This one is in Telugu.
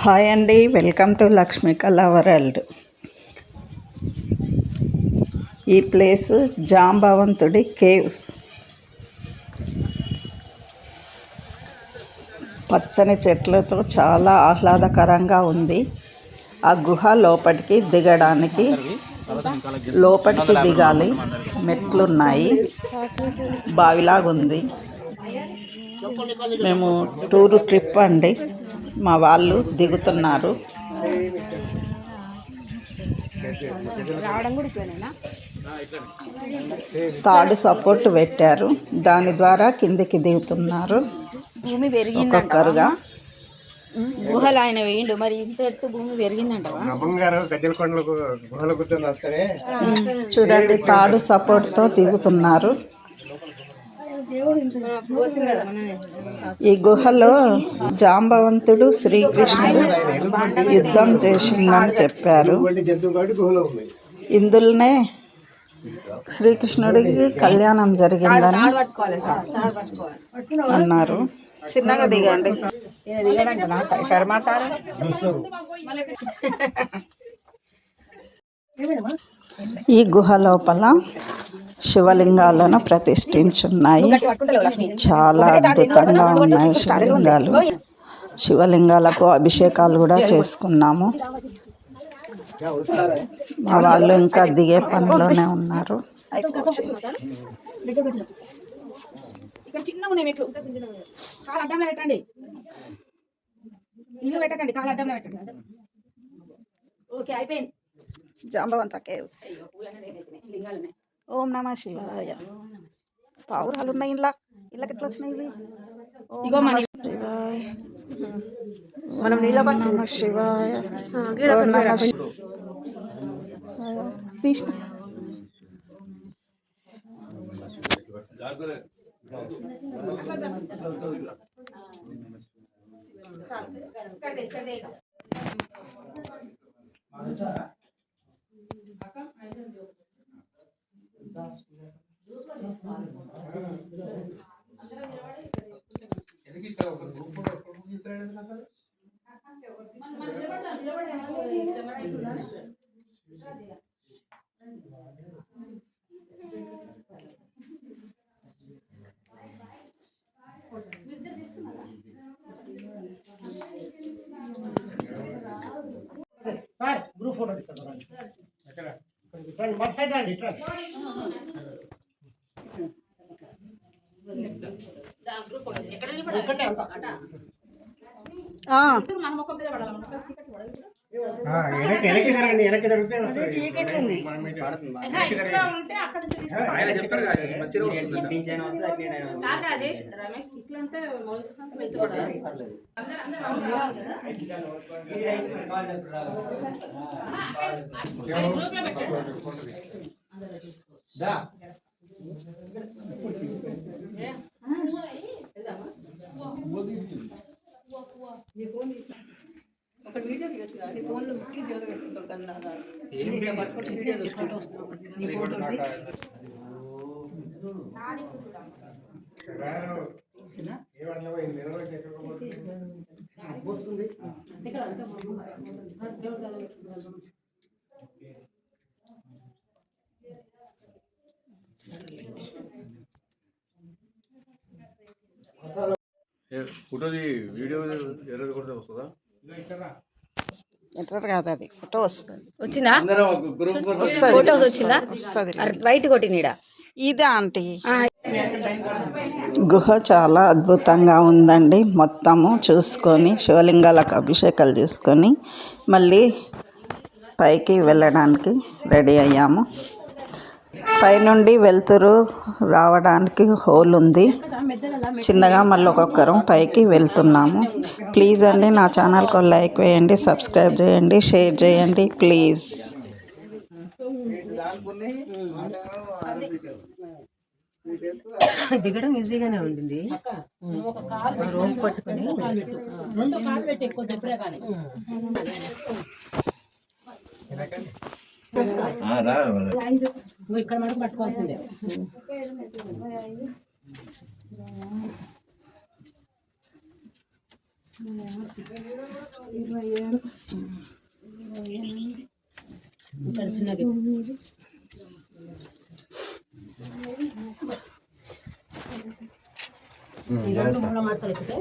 హాయ్ అండి, వెల్కమ్ టు లక్ష్మీ కళా వరల్డ్. ఈ ప్లేస్ జాంబవంతుడి కేవ్స్. పచ్చని చెట్లతో చాలా ఆహ్లాదకరంగా ఉంది. ఆ గుహ లోపలికి దిగడానికి లోపలికి దిగాలి, మెట్లున్నాయి, బావిలాగుంది. మేము టూరు ట్రిప్ అండి, మా వాళ్ళు దిగుతున్నారు. తాడు సపోర్ట్ పెట్టారు, దాని ద్వారా కిందికి దిగుతున్నారు భూమి పెరిగిందంటగా. గుహలు ఆయన వేయండు, మరి ఇంత ఎత్తు భూమి పెరిగిందంట. చూడండి, తాడు సపోర్ట్ తో దిగుతున్నారు. ఈ గుహలో జాంబవంతుడు శ్రీకృష్ణుడు యుద్ధం చేసిందని చెప్పారు. ఇందులోనే శ్రీకృష్ణుడికి కళ్యాణం జరిగిందని అన్నారు. చిన్నగా దిగండి. శర్మా సార్ ఈ గుహ లోపల శివలింగాలను ప్రతిష్ఠించున్నాయి. చాలా అద్భుతంగా ఉన్నాయి శివలింగాలు. శివలింగాలకు అభిషేకాలు కూడా చేసుకున్నాము. మా వాళ్ళు ఇంకా దిగే పనిలోనే ఉన్నారు. జాంబవంత కేవ్స్. ఓం నమ శివాయ. పావురాలు ఉన్నాయి ఇలా. ఇళ్ళకి ఎట్లా వచ్చినాయి ఇవి? ఓం నమ శివాయ. ఓం నమ శివాయ. ఓం నమ శివాయ. గ్రూప్ ఫోటో చీకట్లు ఉంది. ఒక వీడియో తీయచ్చు కదా, నీ ఫోన్లో ముఖ్య జోరు పెట్టుకుంటావు కదా, వీడియో తీసుకుంటూ వస్తున్నావు. ఫోటోది వీడియో ఎర్రర్ కొడితే వస్తుందా? ఎర్రర్ కాదు, అది ఫోటో వస్తుంది. వచ్చిందా? ఫోటోస్ వచ్చిందా? వస్తుంది. వైట్ కొట్టినీడా ఇదే ఆంటీ. గుహ చాలా అద్భుతంగా ఉందండి. మొత్తము చూసుకొని శివలింగాలకు అభిషేకాలు చేసుకొని మళ్ళీ పైకి వెళ్ళడానికి రెడీ అయ్యాము. పైనుండి వెళ్తురు రావడానికి హోల్ ఉంది చిన్నగా. మళ్ళీ ఒక్కొక్కరం పైకి వెళ్తున్నాము. ప్లీజ్ అండి, నా ఛానల్కి లైక్ వేయండి, సబ్స్క్రైబ్ చేయండి, షేర్ చేయండి ప్లీజ్. దిగడం ఈజీగానే ఉంటుంది. రోప్ పట్టుకొని ఇక్కడ మనకు పట్టుకోవాల్సిందే. ఇక్కడ చిన్నది ఈ రెండు మూల మాత్రం ఎక్కితే